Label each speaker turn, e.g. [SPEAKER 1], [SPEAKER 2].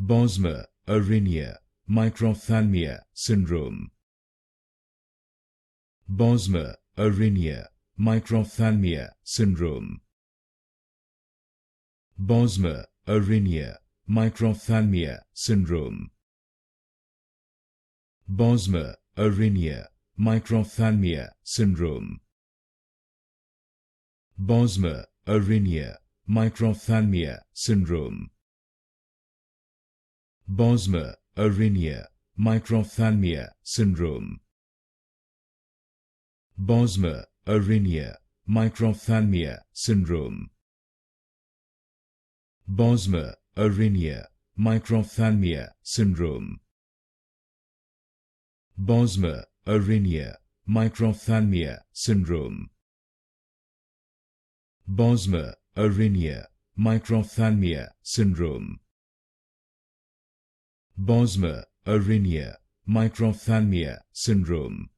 [SPEAKER 1] Bosma Arhinia Microphthalmia Syndrome. Bosma Arhinia Microphthalmia Syndrome. Bosma Arhinia Microphthalmia Syndrome. Bosma Arhinia Microphthalmia Syndrome. Bosma Arhinia Microphthalmia Syndrome. Bosma Arhinia Microphthalmia Syndrome. Bosma Arhinia Microphthalmia Syndrome. Bosma Arhinia Microphthalmia Syndrome. Bosma Arhinia Microphthalmia Syndrome. Bosma Arhinia Microphthalmia Syndrome. Bosma Arhinia Microphthalmia Syndrome.